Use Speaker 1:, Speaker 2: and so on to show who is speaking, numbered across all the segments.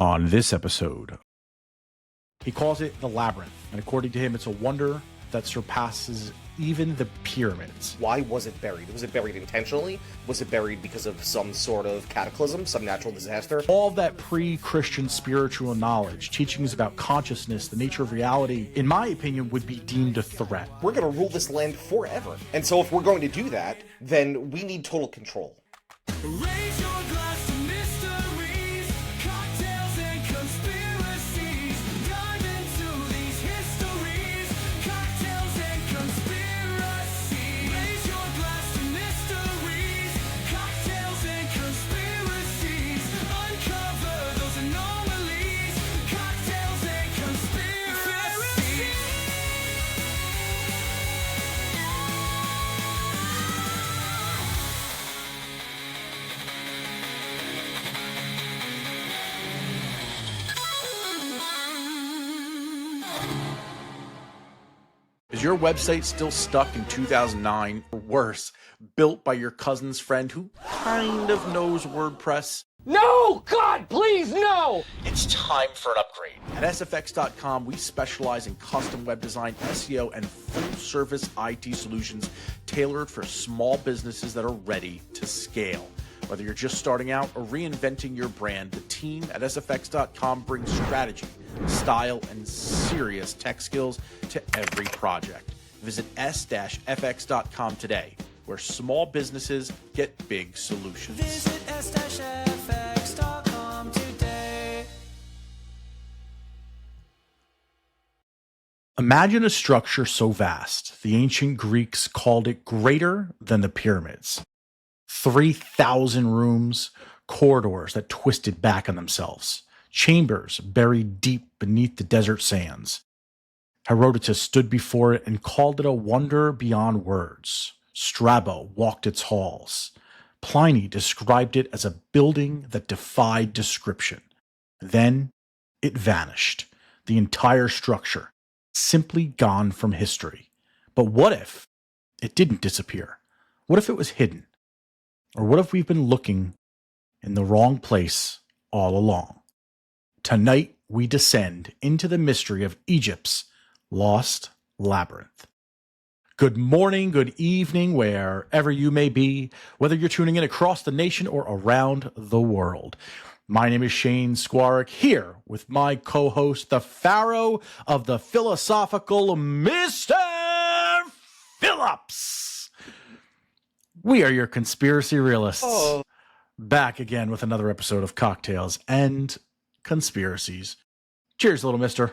Speaker 1: On this episode, he calls it the Labyrinth, and according to him, it's a wonder that surpasses even the pyramids.
Speaker 2: Why was it buried? Was it buried intentionally? Was it buried because of some sort of cataclysm, some natural disaster?
Speaker 1: All of that pre-Christian spiritual knowledge, teachings about consciousness, the nature of reality, in my opinion, would be deemed a threat.
Speaker 2: We're going to rule this land forever. And so if we're going to do that, then we need total control.
Speaker 3: Raise your glass to mysteries, cocktails and conspiracies. Dive into these histories, cocktails and conspiracies. Raise your glass to mysteries, cocktails and conspiracies. Uncover those anomalies, cocktails and conspiracies.
Speaker 1: Is your website still stuck in 2009, or worse, built by your cousin's friend who kind of knows WordPress?
Speaker 4: No! God, please, no!
Speaker 1: It's time for an upgrade. At sfx.com, we specialize in custom web design, SEO, and full-service IT solutions tailored for small businesses that are ready to scale. Whether you're just starting out or reinventing your brand, the team at sfx.com brings strategy, style, and serious tech skills to every project. Visit s-fx.com today, where small businesses get big solutions.
Speaker 3: Visit s-fx.com today.
Speaker 1: Imagine a structure so vast, the ancient Greeks called it greater than the pyramids. 3,000 rooms, corridors that twisted back on themselves, chambers buried deep beneath the desert sands. Herodotus stood before it and called it a wonder beyond words. Strabo walked its halls. Pliny described it as a building that defied description. Then it vanished, the entire structure, simply gone from history. But what if it didn't disappear? What if it was hidden? Or what if we've been looking in the wrong place all along? Tonight, we descend into the mystery of Egypt's lost labyrinth. Good morning, good evening, wherever you may be, whether you're tuning in across the nation or around the world. My name is Shane Squarick, here with my co-host, the Pharaoh of the Philosophical, Mr. Phillips. We are your conspiracy realists, back again with another episode of Cocktails and Conspiracies. Cheers, little mister.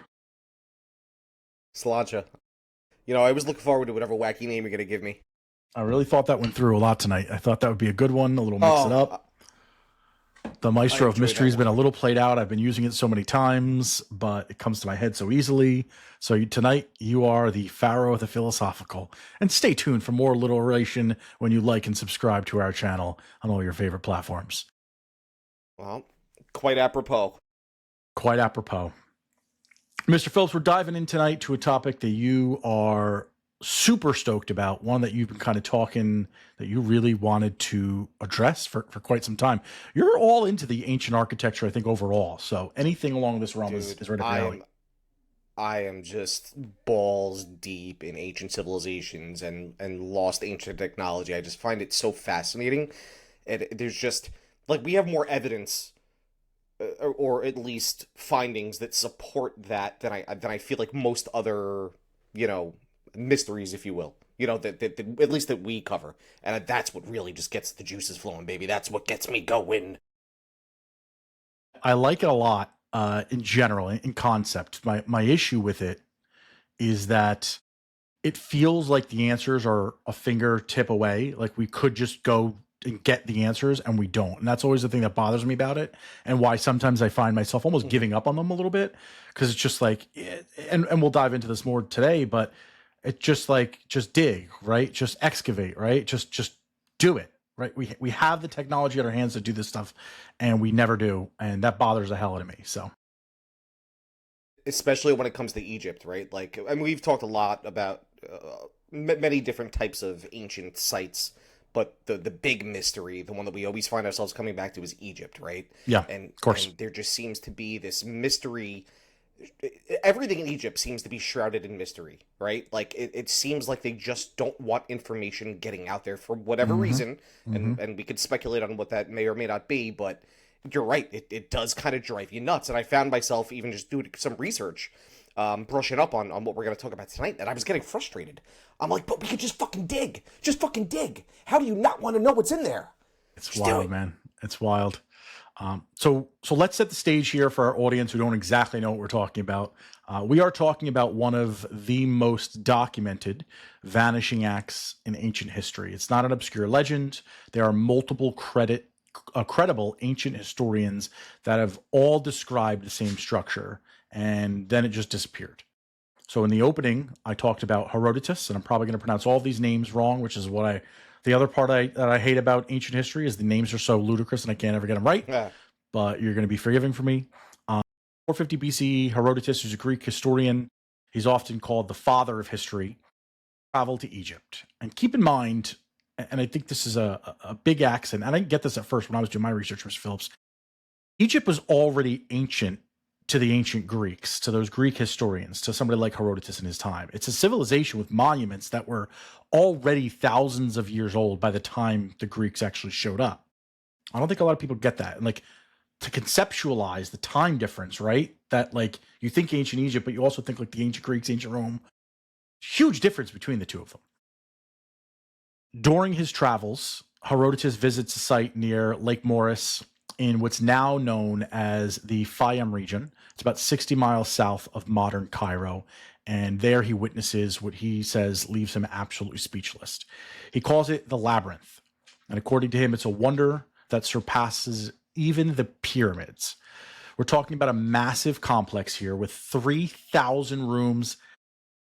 Speaker 2: Sláinte. You know, I was looking forward to whatever wacky name you're going to give me.
Speaker 1: I really thought that went through a lot tonight. I thought that would be a good one, a little mix it up. The Maestro of Mystery has been a little played out. I've been using it so many times, but it comes to my head so easily. So tonight, you are the Pharaoh of the Philosophical. And stay tuned for more alliteration when you like and subscribe to our channel on all your favorite platforms.
Speaker 2: Well, quite apropos.
Speaker 1: Quite apropos. Mr. Phillips, we're diving in tonight to a topic that you are super stoked about, one that you've been kind of talking that you really wanted to address for quite some time. You're all into the ancient architecture, I think, overall. So anything along this realm is right up your alley.
Speaker 2: I am just balls deep in ancient civilizations and lost ancient technology. I just find it so fascinating. There's just, like, we have more evidence, or at least findings that support that than I feel like most other, mysteries, if you will, that at least that we cover. And that's what really just gets the juices flowing, baby. That's what gets me going.
Speaker 1: I like it a lot in general, in concept. My issue with it is that it feels like the answers are a fingertip away. Like we could just go and get the answers and we don't. And that's always the thing that bothers me about it, and why sometimes I find myself almost giving up on them a little bit, because it's just like, and we'll dive into this more today, but it's just like, just dig, right? Just excavate, right? Just do it, right? We have the technology at our hands to do this stuff, and we never do, and that bothers the hell out of me. So,
Speaker 2: especially when it comes to Egypt, right? Like, I mean, we've talked a lot about many different types of ancient sites, But the big mystery, the one that we always find ourselves coming back to, is Egypt, right?
Speaker 1: Yeah,
Speaker 2: And
Speaker 1: of course.
Speaker 2: and there just seems to be this mystery. Everything in Egypt seems to be shrouded in mystery, right? Like it seems like they just don't want information getting out there for whatever reason, and we could speculate on what that may or may not be, but you're right, it does kind of drive you nuts. And I found myself even just doing some research, brushing up on what we're going to talk about tonight, and I was getting frustrated. I'm like, but we could just fucking dig. Just fucking dig. How do you not want to know what's in there?
Speaker 1: It's
Speaker 2: Just do
Speaker 1: wild,
Speaker 2: it.
Speaker 1: man. It's wild. So let's set the stage here for our audience who don't exactly know what we're talking about. We are talking about one of the most documented vanishing acts in ancient history. It's not an obscure legend. There are multiple credible ancient historians that have all described the same structure, and then it just disappeared. So in the opening, I talked about Herodotus, and I'm probably going to pronounce all these names wrong, which is what the other part that I hate about ancient history is the names are so ludicrous and I can't ever get them right.
Speaker 2: Yeah.
Speaker 1: But you're going to be forgiving for me. 450 BCE, Herodotus, who's a Greek historian, he's often called the father of history, traveled to Egypt. And keep in mind, and I think this is a big accent, and I didn't get this at first when I was doing my research, Mr. Phillips. Egypt was already ancient to the ancient Greeks, to those Greek historians, to somebody like Herodotus in his time. It's a civilization with monuments that were already thousands of years old by the time the Greeks actually showed up. I don't think a lot of people get that. And like, to conceptualize the time difference, right? That like, you think ancient Egypt, but you also think like the ancient Greeks, ancient Rome. Huge difference between the two of them. During his travels, Herodotus visits a site near Lake Moeris in what's now known as the Fayum region. It's about 60 miles south of modern Cairo. And there he witnesses what he says leaves him absolutely speechless. He calls it the Labyrinth. And according to him, it's a wonder that surpasses even the pyramids. We're talking about a massive complex here with 3,000 rooms,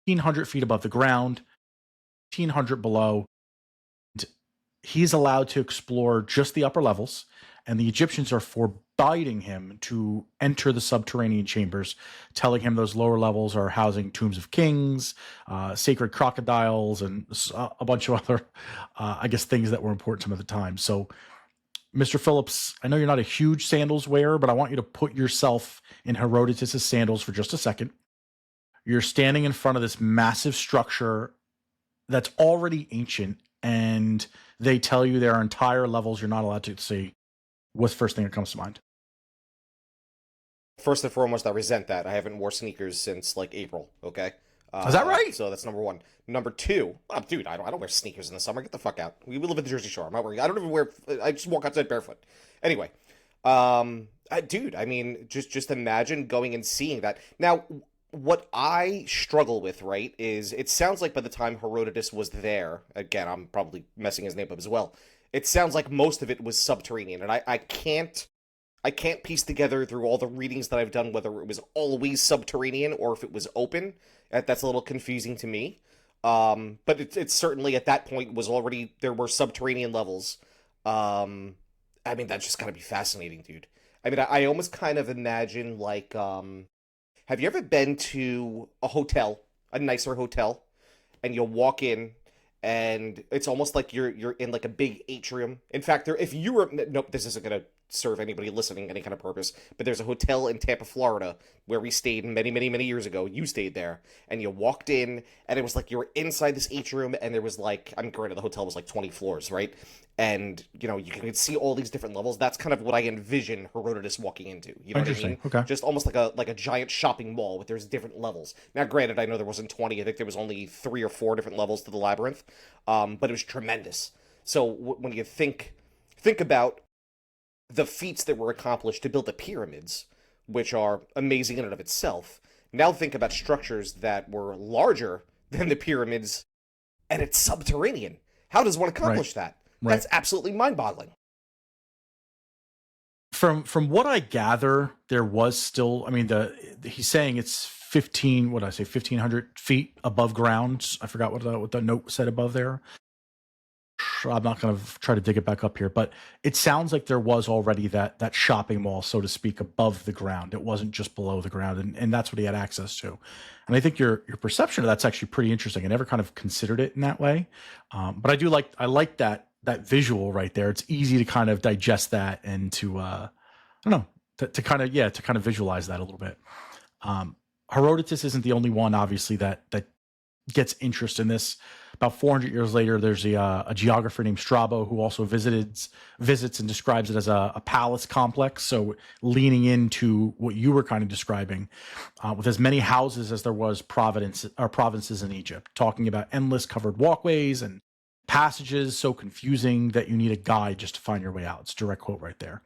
Speaker 1: 1,500 feet above the ground, 1,500 below. And he's allowed to explore just the upper levels, and the Egyptians are forbidding him to enter the subterranean chambers, telling him those lower levels are housing tombs of kings, sacred crocodiles, and a bunch of other, I guess, things that were important to him at the time. So, Mr. Phillips, I know you're not a huge sandals wearer, but I want you to put yourself in Herodotus' sandals for just a second. You're standing in front of this massive structure that's already ancient, and they tell you there are entire levels you're not allowed to see. What's the first thing that comes to mind?
Speaker 2: First and foremost, I resent that. I haven't worn sneakers since like April. Okay,
Speaker 1: Is that right?
Speaker 2: So that's number one. Number two, dude, I don't wear sneakers in the summer. Get the fuck out. We live at the Jersey Shore. I'm not wearing. I don't even wear. I just walk outside barefoot. Anyway, dude, I mean, just imagine going and seeing that. Now, what I struggle with, right, is it sounds like by the time Herodotus was there, again, I'm probably messing his name up as well. It sounds like most of it was subterranean, and I can't piece together through all the readings that I've done whether it was always subterranean or if it was open. That's a little confusing to me. But it's certainly at that point was already, there were subterranean levels. I mean, that's just gotta be fascinating, dude. I mean, I almost kind of imagine like, have you ever been to a hotel, a nicer hotel, and you'll walk in and it's almost like you're in like a big atrium. In fact, if you were, nope, this isn't gonna serve anybody listening any kind of purpose, but there's a hotel in Tampa, Florida, where we stayed many years ago. You stayed there, and you walked in, and it was like you were inside this atrium, and there was like, I'm granted the hotel was like 20 floors, right? And, you know, you could see all these different levels. That's kind of what I envision Herodotus walking into. You know what I mean?
Speaker 1: Okay.
Speaker 2: Just almost like a giant shopping mall with there's different levels. Now, granted, I know there wasn't 20. I think there was only 3 or 4 different levels to the labyrinth, but it was tremendous. So when you think about the feats that were accomplished to build the pyramids, which are amazing in and of itself, now think about structures that were larger than the pyramids, and it's subterranean. How does one accomplish that?
Speaker 1: Right.
Speaker 2: That's absolutely mind-boggling.
Speaker 1: From what I gather, there was still, I mean, he's saying it's 1,500 feet above ground. I forgot what the note said above there. I'm not going to try to dig it back up here, but it sounds like there was already that shopping mall, so to speak, above the ground. It wasn't just below the ground, and that's what he had access to. And I think your perception of that's actually pretty interesting. I never kind of considered it in that way, but I like that visual right there, it's easy to kind of digest that and to I don't know, to kind of visualize that a little bit. Herodotus isn't the only one, obviously, that gets interest in this. About 400 years later, there's a geographer named Strabo who also visits and describes it as a palace complex. So leaning into what you were kind of describing, with as many houses as there was provinces in Egypt, talking about endless covered walkways and passages so confusing that you need a guide just to find your way out. It's a direct quote right there.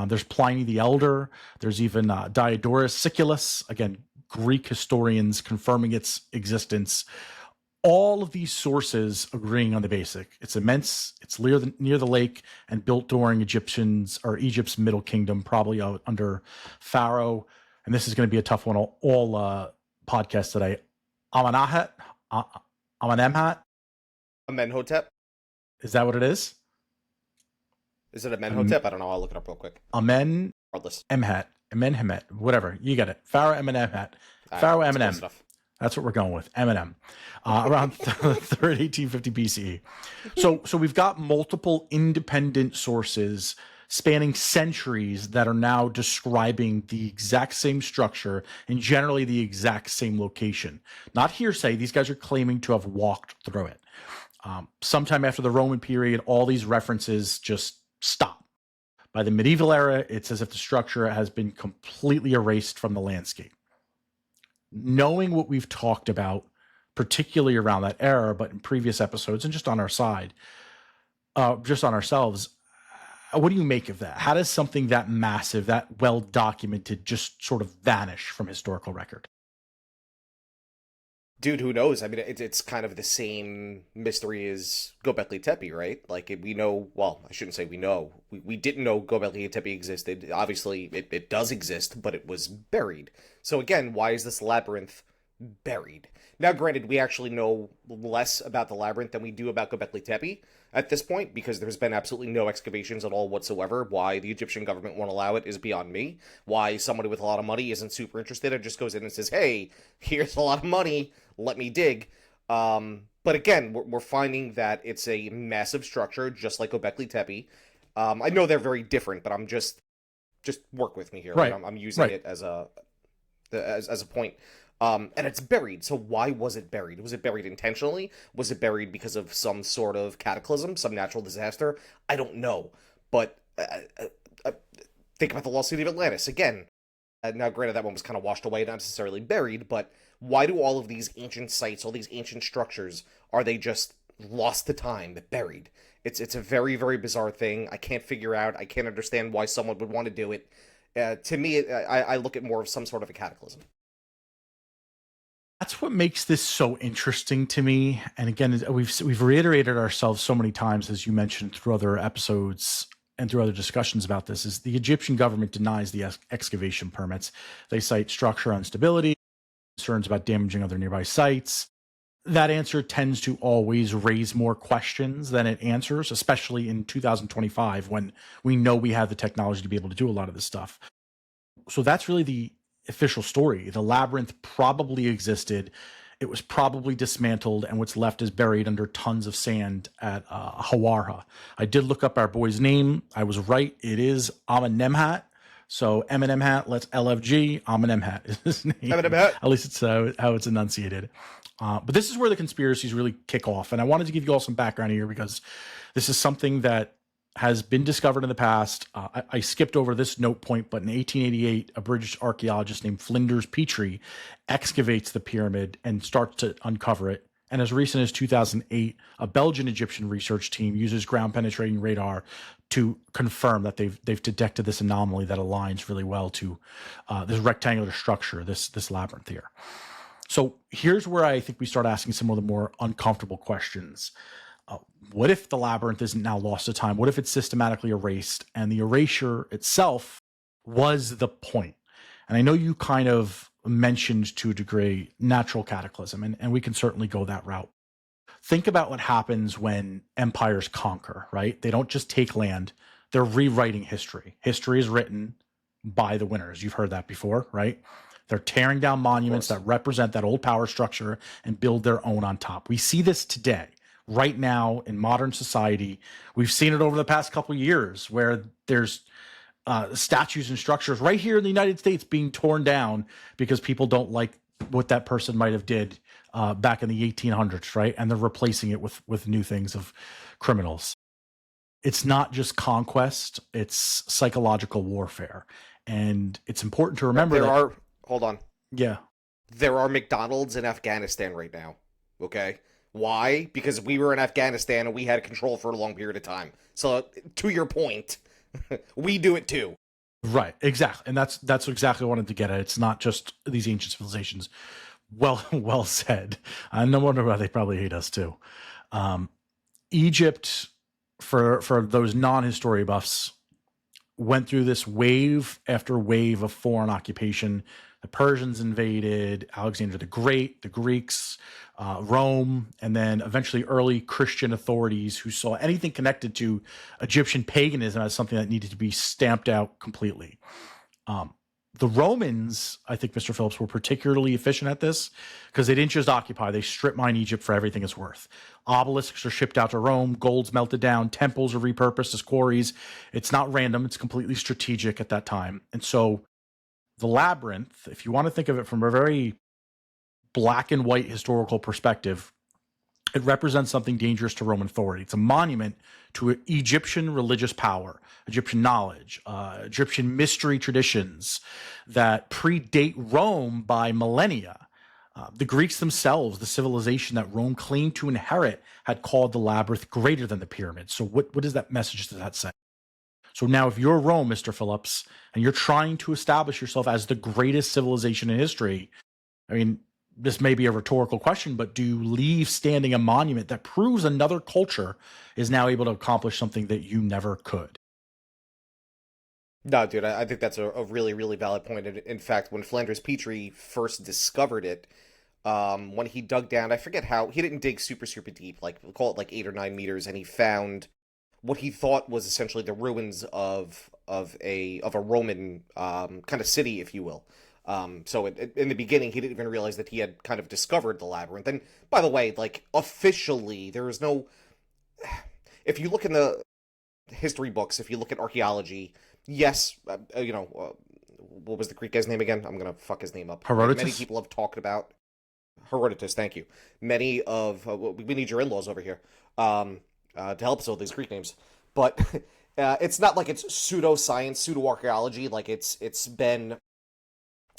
Speaker 1: There's Pliny the Elder. There's even Diodorus Siculus, again, Greek historians confirming its existence. All of these sources agreeing on the basic. It's immense. It's near the lake and built during Egypt's Middle Kingdom, probably out under Pharaoh. And this is going to be a tough one. All podcasts today. Amenemhat.
Speaker 2: Amenhotep.
Speaker 1: Is that what it is?
Speaker 2: Is it Amenhotep? I don't know. I'll look it up real quick. Regardless.
Speaker 1: Amenemhat, whatever. You get it. Pharaoh Amenemhat. Pharaoh Eminem. That's what we're going with. Eminem. Around 1850 BCE. So we've got multiple independent sources spanning centuries that are now describing the exact same structure and generally the exact same location. Not hearsay. These guys are claiming to have walked through it. Sometime after the Roman period, all these references just stop. By the medieval era, it's as if the structure has been completely erased from the landscape. Knowing what we've talked about, particularly around that era, but in previous episodes and just on our side, just on ourselves, what do you make of that? How does something that massive, that well documented, just sort of vanish from historical record?
Speaker 2: Dude, who knows? I mean, it's kind of the same mystery as Göbekli Tepe, right? Like, we know, well, I shouldn't say we know. We didn't know Göbekli Tepe existed. Obviously, it does exist, but it was buried. So again, why is this labyrinth buried? Now, granted, we actually know less about the labyrinth than we do about Göbekli Tepe at this point, because there's been absolutely no excavations at all whatsoever. Why the Egyptian government won't allow it is beyond me. Why somebody with a lot of money isn't super interested and just goes in and says, hey, here's a lot of money, let me dig. But again, we're finding that it's a massive structure, just like Göbekli Tepe. I know they're very different, but I'm just work with me here.
Speaker 1: Right.
Speaker 2: I'm using it as a point. And it's buried. So why was it buried? Was it buried intentionally? Was it buried because of some sort of cataclysm, some natural disaster? I don't know. But think about the lost city of Atlantis again. Now, granted, that one was kind of washed away, not necessarily buried, but why do all of these ancient sites, all these ancient structures, are they just lost to time, buried? It's a very, very bizarre thing. I can't figure out. I can't understand why someone would want to do it. To me, I look at more of some sort of a cataclysm.
Speaker 1: That's what makes this so interesting to me. And again, we've reiterated ourselves so many times, as you mentioned through other episodes and through other discussions about this, is the Egyptian government denies the excavation permits. They cite structural instability, concerns about damaging other nearby sites. That answer tends to always raise more questions than it answers, especially in 2025 when we know we have the technology to be able to do a lot of this stuff. So that's really the official story. The labyrinth probably existed. It was probably dismantled, and what's left is buried under tons of sand at Hawarha. I did look up our boy's name. I was right. It is Amenemhat. So Amenemhat, let's LFG. Amenemhat is his name.
Speaker 2: Amenemhat.
Speaker 1: At least it's how it's enunciated. But this is where the conspiracies really kick off. And I wanted to give you all some background here because this is something that has been discovered in the past. I skipped over this note point, but in 1888, a British archaeologist named Flinders Petrie excavates the pyramid and starts to uncover it. And as recent as 2008, a Belgian Egyptian research team uses ground penetrating radar to confirm that they've detected this anomaly that aligns really well to this rectangular structure, this labyrinth here. So here's where I think we start asking some of the more uncomfortable questions. What if the labyrinth isn't now lost to time? What if it's systematically erased and the erasure itself was the point? And I know you kind of mentioned to a degree natural cataclysm, and we can certainly go that route. Think about what happens when empires conquer, right? They don't just take land, they're rewriting history. History is written by the winners. You've heard that before, right? They're tearing down monuments that represent that old power structure and build their own on top. We see this today. right now in modern society. We've seen it over the past couple of years where there's statues and structures right here in the United States being torn down because people don't like what that person might have did back in the 1800s, right? And they're replacing it with new things of criminals. It's not just conquest, it's psychological warfare. And it's important to remember
Speaker 2: hold on.
Speaker 1: Yeah.
Speaker 2: There are McDonald's in Afghanistan right now. Okay? Why? Because we were in Afghanistan and we had control for a long period of time. So, to your point, we do it too.
Speaker 1: Right, exactly. And that's exactly what I wanted to get at. It's not just these ancient civilizations. Well said. No wonder why they probably hate us too. Egypt, for those non-history buffs, went through this wave after wave of foreign occupation. The Persians invaded, Alexander the Great, the Greeks, Rome, and then eventually early Christian authorities who saw anything connected to Egyptian paganism as something that needed to be stamped out completely. The Romans, I think, Mr. Phillips, were particularly efficient at this because they didn't just occupy, they strip mine Egypt for everything it's worth. Obelisks are shipped out to Rome, gold's melted down, temples are repurposed as quarries. It's not random, it's completely strategic at that time. And so the Labyrinth, if you want to think of it from a very black and white historical perspective, it represents something dangerous to Roman authority. It's a monument to Egyptian religious power, Egyptian knowledge, Egyptian mystery traditions that predate Rome by millennia. The Greeks themselves, the civilization that Rome claimed to inherit, had called the Labyrinth greater than the pyramids. So what is that message does that say? So now if you're Rome, Mr. Phillips, and you're trying to establish yourself as the greatest civilization in history, I mean, this may be a rhetorical question, but do you leave standing a monument that proves another culture is now able to accomplish something that you never could?
Speaker 2: No, dude, I think that's a really, really valid point. In fact, when Flanders Petrie first discovered it, when he dug down, I forget how, he didn't dig super, super deep, like, we'll call it like 8 or 9 meters, and he found what he thought was essentially the ruins of a Roman kind of city, if you will. So in the beginning, he didn't even realize that he had kind of discovered the labyrinth. And by the way, like, officially, there is no... If you look in the history books, if you look at archaeology, yes, what was the Greek guy's name again? I'm going to fuck his name up.
Speaker 1: Herodotus?
Speaker 2: Many people have talked about... Herodotus, thank you. Many of... we need your in-laws over here to help us with these Greek names. But it's not like it's pseudoscience, pseudo-archaeology. Like, it's been...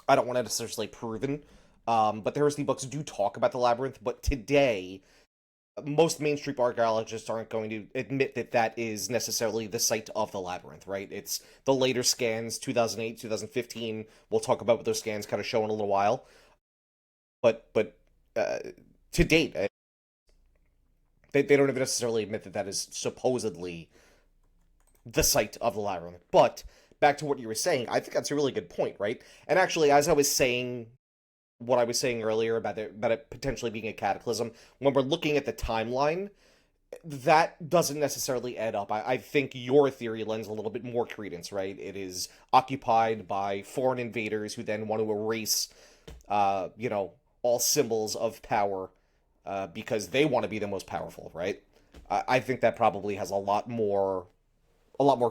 Speaker 2: I don't want to necessarily proven, but the history books do talk about the labyrinth. But today, most mainstream archaeologists aren't going to admit that that is necessarily the site of the labyrinth, right? It's the later scans, 2008, 2015. We'll talk about what those scans kind of show in a little while. But to date, they don't even necessarily admit that that is supposedly the site of the labyrinth. But back to what you were saying, I think that's a really good point, right? And actually, as I was saying, what I was saying earlier about it potentially being a cataclysm, when we're looking at the timeline, that doesn't necessarily add up. I think your theory lends a little bit more credence, right? It is occupied by foreign invaders who then want to erase, all symbols of power because they want to be the most powerful, right? I think that probably has a lot more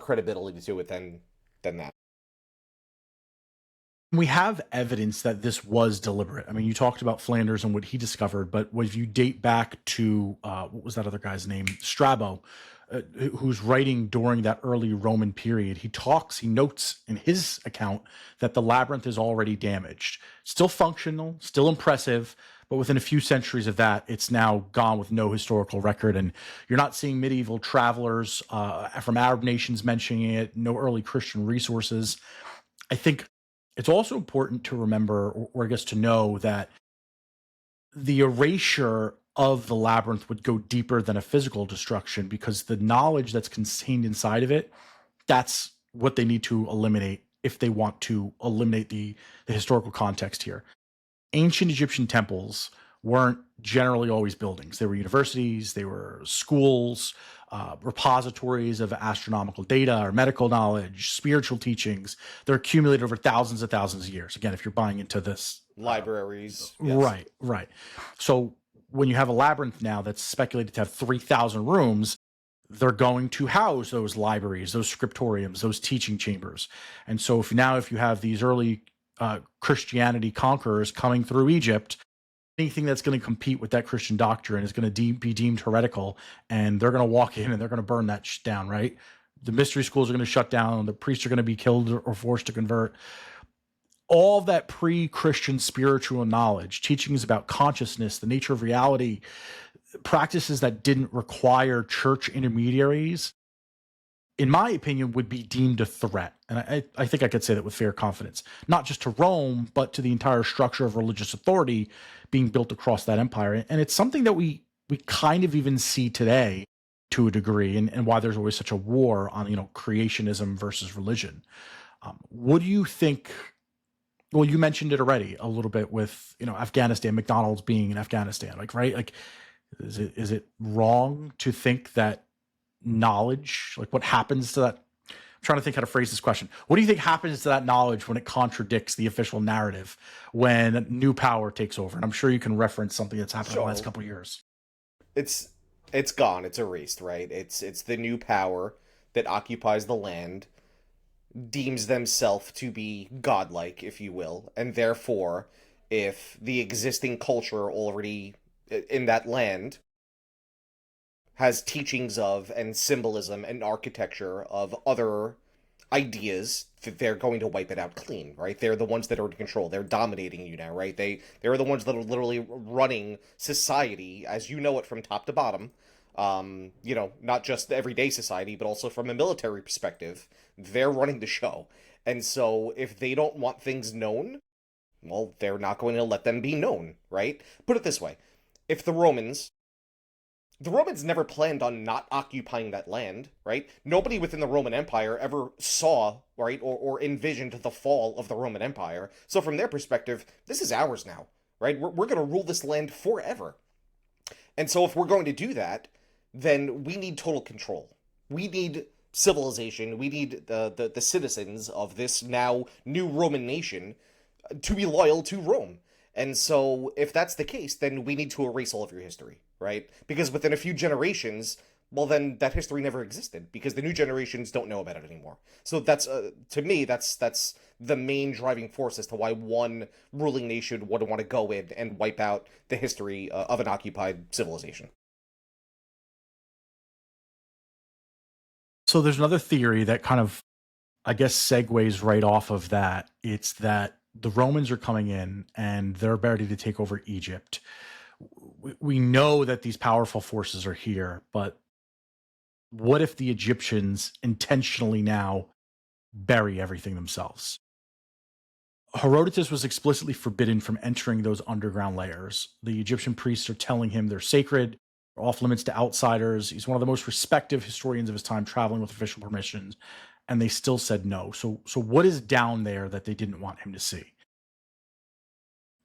Speaker 2: credibility to it than that.
Speaker 1: We have evidence that this was deliberate. I mean, you talked about Flanders and what he discovered, but if you date back to, what was that other guy's name? Strabo, who's writing during that early Roman period. He notes in his account that the labyrinth is already damaged. Still functional, still impressive, but within a few centuries of that, it's now gone with no historical record. And you're not seeing medieval travelers from Arab nations mentioning it, no early Christian resources. I think it's also important to remember, or I guess to know, that the erasure of the labyrinth would go deeper than a physical destruction, because the knowledge that's contained inside of it, that's what they need to eliminate if they want to eliminate the historical context here. Ancient Egyptian temples weren't generally always buildings. They were universities, they were schools, repositories of astronomical data or medical knowledge, spiritual teachings. They're accumulated over thousands of years. Again, if you're buying into this.
Speaker 2: Libraries.
Speaker 1: Yes. Right. So when you have a labyrinth now that's speculated to have 3,000 rooms, they're going to house those libraries, those scriptoriums, those teaching chambers. And so if you have these early Christianity conquerors coming through Egypt, anything that's going to compete with that Christian doctrine is going to be deemed heretical, and they're going to walk in and they're going to burn that down, right? The mystery schools are going to shut down. The priests are going to be killed or forced to convert. All that pre-Christian spiritual knowledge, teachings about consciousness, the nature of reality, practices that didn't require church intermediaries, in my opinion, would be deemed a threat. And I think I could say that with fair confidence, not just to Rome, but to the entire structure of religious authority being built across that empire. And it's something that we kind of even see today to a degree, and why there's always such a war on, creationism versus religion. What do you think? Well, you mentioned it already a little bit with, Afghanistan, McDonald's being in Afghanistan, right? Like, is it wrong to think that knowledge, like what happens to that? I'm trying to think how to phrase this question. What do you think happens to that knowledge when it contradicts the official narrative, when new power takes over? And I'm sure you can reference something that's happened in the last couple of years.
Speaker 2: It's gone. It's erased, right? It's the new power that occupies the land, deems themselves to be godlike, if you will, and therefore, if the existing culture already in that land has teachings of and symbolism and architecture of other ideas, they're going to wipe it out clean, right? They're the ones that are in control. They're dominating you now, right? They're the ones that are literally running society as you know it from top to bottom. Not just the everyday society, but also from a military perspective. They're running the show. And so if they don't want things known, well, they're not going to let them be known, right? Put it this way. If the Romans never planned on not occupying that land, right? Nobody within the Roman Empire ever saw, right, or envisioned the fall of the Roman Empire. So from their perspective, this is ours now, right? We're going to rule this land forever. And so if we're going to do that, then we need total control. We need civilization. We need the citizens of this now new Roman nation to be loyal to Rome. And so if that's the case, then we need to erase all of your history, right? Because within a few generations, well, then that history never existed because the new generations don't know about it anymore. So that's, to me, that's the main driving force as to why one ruling nation would want to go in and wipe out the history of an occupied civilization.
Speaker 1: So there's another theory that kind of, I guess, segues right off of that. It's that the Romans are coming in and they're ready to take over Egypt. We know that these powerful forces are here, but what if the Egyptians intentionally now bury everything themselves? Herodotus was explicitly forbidden from entering those underground layers. The Egyptian priests are telling him they're sacred, off limits to outsiders. He's one of the most respected historians of his time, traveling with official permissions, and they still said no. So what is down there that they didn't want him to see?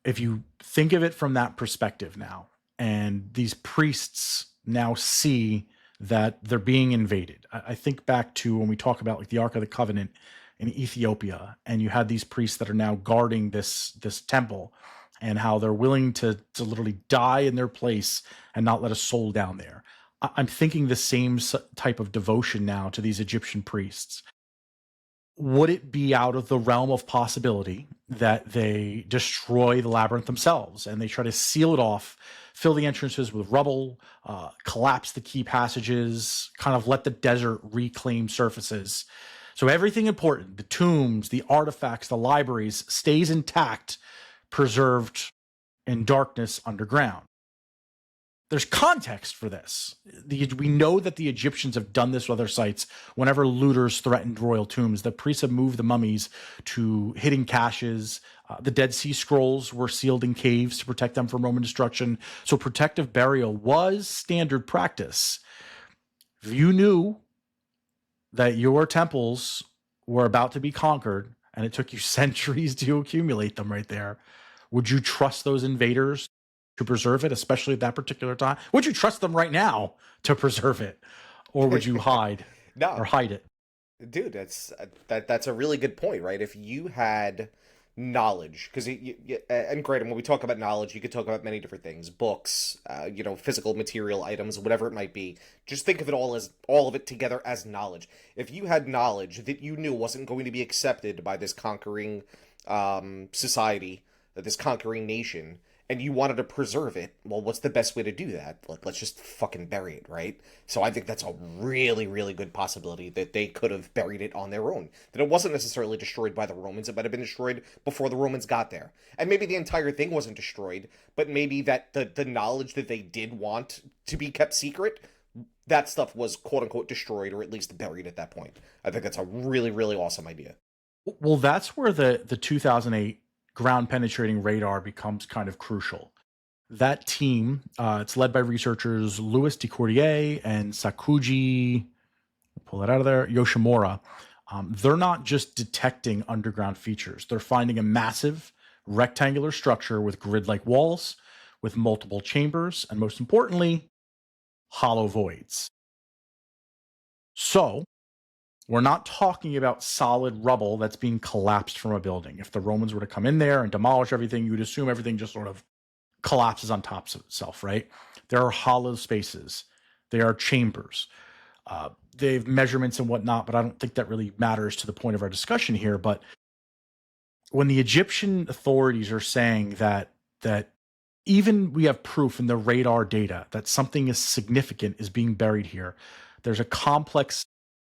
Speaker 1: If you think of it from that perspective now, and these priests now see that they're being invaded. I think back to when we talk about like the Ark of the Covenant in Ethiopia, and you had these priests that are now guarding this temple, and how they're willing to literally die in their place and not let a soul down there. I'm thinking the same type of devotion now to these Egyptian priests. Would it be out of the realm of possibility that they destroy the labyrinth themselves and they try to seal it off, fill the entrances with rubble, collapse the key passages, kind of let the desert reclaim surfaces? So everything important, the tombs, the artifacts, the libraries, stays intact, preserved in darkness underground. There's context for this. We know that the Egyptians have done this with other sites. Whenever looters threatened royal tombs, the priests have moved the mummies to hidden caches. The Dead Sea Scrolls were sealed in caves to protect them from Roman destruction. So protective burial was standard practice. If you knew that your temples were about to be conquered and it took you centuries to accumulate them right there, would you trust those invaders to preserve it, especially at that particular time? Would you trust them right now to preserve it? Or would you hide
Speaker 2: No.
Speaker 1: or hide it?
Speaker 2: Dude, that's a really good point, right? If you had knowledge, because and granted, when we talk about knowledge, you could talk about many different things, books, physical material items, whatever it might be. Just think of it all of it together as knowledge. If you had knowledge that you knew wasn't going to be accepted by this conquering society, this conquering nation, and you wanted to preserve it, well, what's the best way to do that? Like, let's just fucking bury it, right? So I think that's a really, really good possibility that they could have buried it on their own. That it wasn't necessarily destroyed by the Romans. It might have been destroyed before the Romans got there. And maybe the entire thing wasn't destroyed, but maybe that the knowledge that they did want to be kept secret, that stuff was quote-unquote destroyed, or at least buried at that point. I think that's a really, really awesome idea.
Speaker 1: Well, that's where the 2008 ground penetrating radar becomes kind of crucial. That team, it's led by researchers Louis Decourtier and Sakuji, pull that out of there, Yoshimura. They're not just detecting underground features. They're finding a massive rectangular structure with grid-like walls, with multiple chambers, and most importantly, hollow voids. So, we're not talking about solid rubble that's being collapsed from a building. If the Romans were to come in there and demolish everything, you would assume everything just sort of collapses on top of itself, right? There are hollow spaces. There are chambers. They have measurements and whatnot, but I don't think that really matters to the point of our discussion here. But when the Egyptian authorities are saying that even we have proof in the radar data that something is significant is being buried here, there's a complex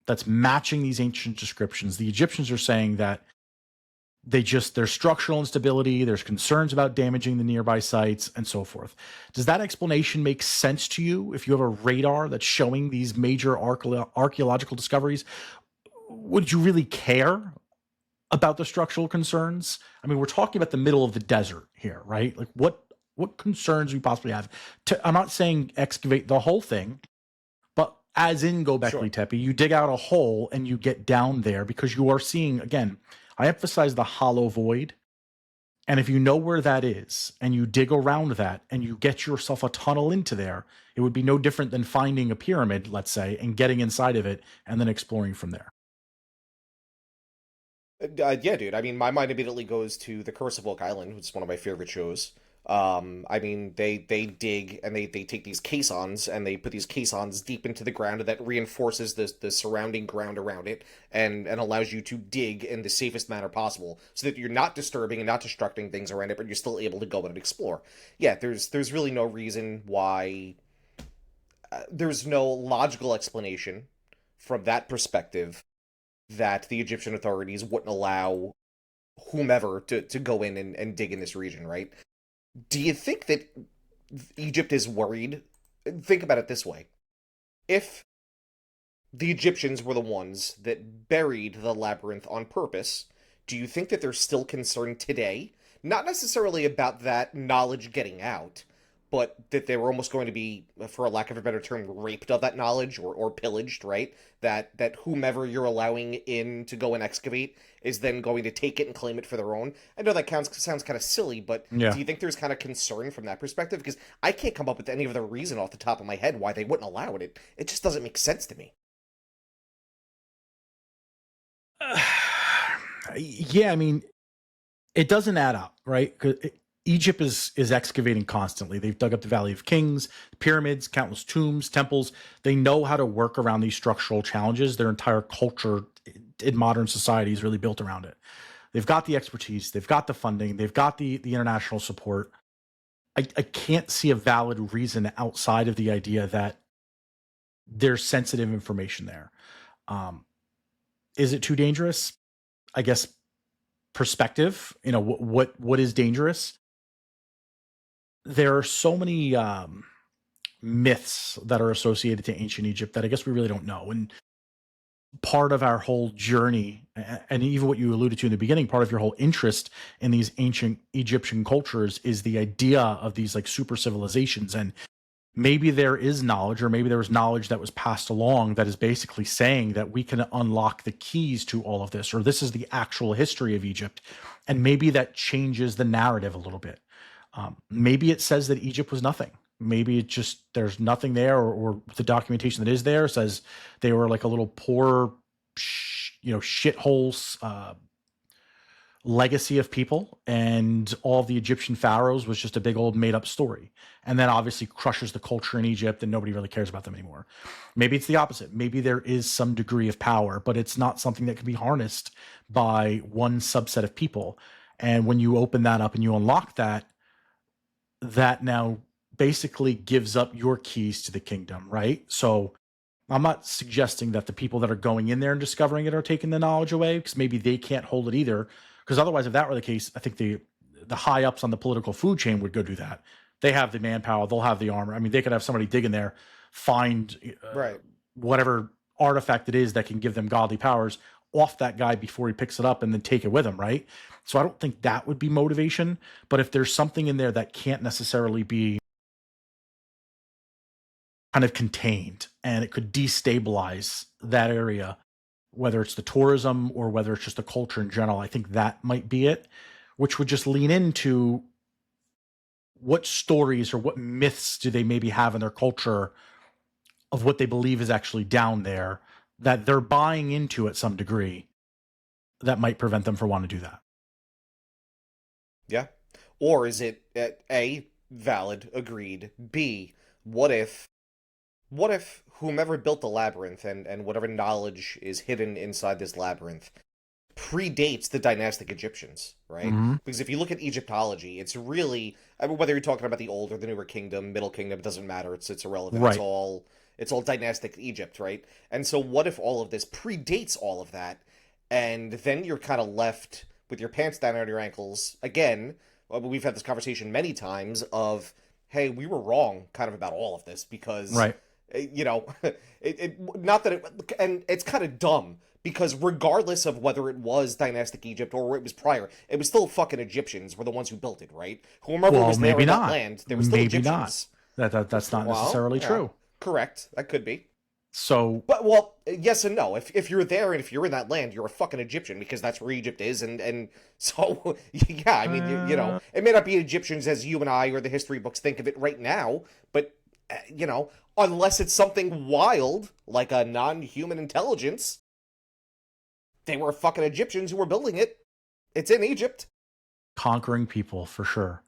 Speaker 1: that's matching these ancient descriptions. The Egyptians are saying that there's structural instability, there's concerns about damaging the nearby sites, and so forth. Does that explanation make sense to you? If you have a radar that's showing these major archaeological discoveries, would you really care about the structural concerns? I mean, we're talking about the middle of the desert here, right? Like, what concerns do we possibly have? I'm not saying excavate the whole thing, as in Göbekli Tepe, you dig out a hole and you get down there because you are seeing, again, I emphasize the hollow void. And if you know where that is and you dig around that and you get yourself a tunnel into there, it would be no different than finding a pyramid, let's say, and getting inside of it and then exploring from there.
Speaker 2: Yeah, dude. I mean, my mind immediately goes to The Curse of Oak Island, which is one of my favorite shows. I mean, they dig and they take these caissons and they put these caissons deep into the ground that reinforces the surrounding ground around it and allows you to dig in the safest manner possible so that you're not disturbing and not destructing things around it, but you're still able to go and explore. Yeah, there's really no reason why there's no logical explanation from that perspective that the Egyptian authorities wouldn't allow whomever to go in and dig in this region, right? Do you think that Egypt is worried? Think about it this way. If the Egyptians were the ones that buried the labyrinth on purpose, do you think that they're still concerned today? Not necessarily about that knowledge getting out, but that they were almost going to be, for a lack of a better term, raped of that knowledge or pillaged, right? That whomever you're allowing in to go and excavate is then going to take it and claim it for their own. I know that sounds kind of silly, but
Speaker 1: Yeah.
Speaker 2: Do you think there's kind of concern from that perspective? Because I can't come up with any other reason off the top of my head why they wouldn't allow it. It just doesn't make sense to me.
Speaker 1: Yeah, I mean, it doesn't add up, right? 'Cause Egypt is excavating constantly. They've dug up the Valley of Kings, pyramids, countless tombs, temples. They know how to work around these structural challenges. Their entire culture in modern society is really built around it. They've got the expertise, they've got the funding, they've got the international support. I can't see a valid reason outside of the idea that there's sensitive information there. Is it too dangerous? I guess perspective, what is dangerous? There are so many myths that are associated to ancient Egypt that I guess we really don't know. And part of our whole journey, and even what you alluded to in the beginning, part of your whole interest in these ancient Egyptian cultures is the idea of these like super civilizations. And maybe there is knowledge, or maybe there was knowledge that was passed along that is basically saying that we can unlock the keys to all of this, or this is the actual history of Egypt. And maybe that changes the narrative a little bit. Maybe it says that Egypt was nothing. Maybe it just, there's nothing there, or the documentation that is there says they were like a little poor, shitholes, legacy of people, and all of the Egyptian pharaohs was just a big old made up story. And then obviously crushes the culture in Egypt and nobody really cares about them anymore. Maybe it's the opposite. Maybe there is some degree of power, but it's not something that can be harnessed by one subset of people. And when you open that up and you unlock that, that now basically gives up your keys to the kingdom, right? So I'm not suggesting that the people that are going in there and discovering it are taking the knowledge away, because maybe they can't hold it either. Because otherwise, if that were the case, I think the high ups on the political food chain would go do that. They have the manpower, they'll have the armor. I mean, they could have somebody dig in there, find
Speaker 2: Right.
Speaker 1: whatever artifact it is that can give them godly powers off that guy before he picks it up and then take it with him, right? So I don't think that would be motivation. But if there's something in there that can't necessarily be kind of contained and it could destabilize that area, whether it's the tourism or whether it's just the culture in general, I think that might be it, which would just lean into what stories or what myths do they maybe have in their culture of what they believe is actually down there that they're buying into at some degree that might prevent them from wanting to do that.
Speaker 2: Yeah. Or is it A, valid, agreed, B, what if whomever built the labyrinth and whatever knowledge is hidden inside this labyrinth predates the dynastic Egyptians, right?
Speaker 1: Mhm.
Speaker 2: Because if you look at Egyptology, it's really, I mean, whether you're talking about the old or the newer kingdom, middle kingdom, it doesn't matter. It's irrelevant.
Speaker 1: Right.
Speaker 2: It's all dynastic Egypt, right? And so what if all of this predates all of that, and then you're kind of left with your pants down on your ankles again? We've had this conversation many times of, hey, we were wrong kind of about all of this because
Speaker 1: Right.
Speaker 2: you know, not that it, and it's kind of dumb because regardless of whether it was dynastic Egypt or it was prior, it was still fucking Egyptians were the ones who built it, right? Whoever
Speaker 1: Well,
Speaker 2: was there
Speaker 1: maybe
Speaker 2: in that
Speaker 1: not.
Speaker 2: land, there were still
Speaker 1: Maybe
Speaker 2: Egyptians.
Speaker 1: not. That's not
Speaker 2: Well,
Speaker 1: necessarily
Speaker 2: yeah,
Speaker 1: true.
Speaker 2: Correct, that could be.
Speaker 1: So
Speaker 2: But well, yes and no. If you're there and if you're in that land, you're a fucking Egyptian because that's where Egypt is, and so yeah, I mean, you know, it may not be Egyptians as you and I or the history books think of it right now, but you know, unless it's something wild like a non-human intelligence, they were fucking Egyptians who were building it. It's in Egypt.
Speaker 1: conquering people for sure.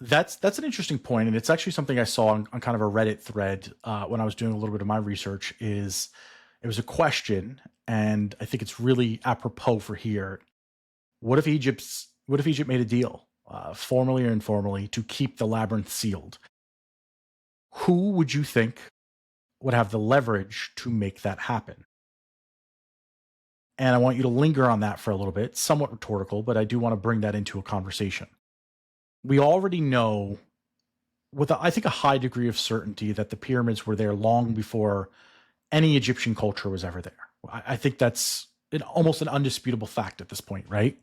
Speaker 1: That's an interesting point, and it's actually something I saw on kind of a Reddit thread when I was doing a little bit of my research. Is it was a question, and I think it's really apropos for here. What if Egypt made a deal, formally or informally, to keep the labyrinth sealed? Who would you think would have the leverage to make that happen? And I want you to linger on that for a little bit, somewhat rhetorical, but I do want to bring that into a conversation. We already know with, I think, a high degree of certainty that the pyramids were there long before any Egyptian culture was ever there. I think that's almost an undisputable fact at this point, right?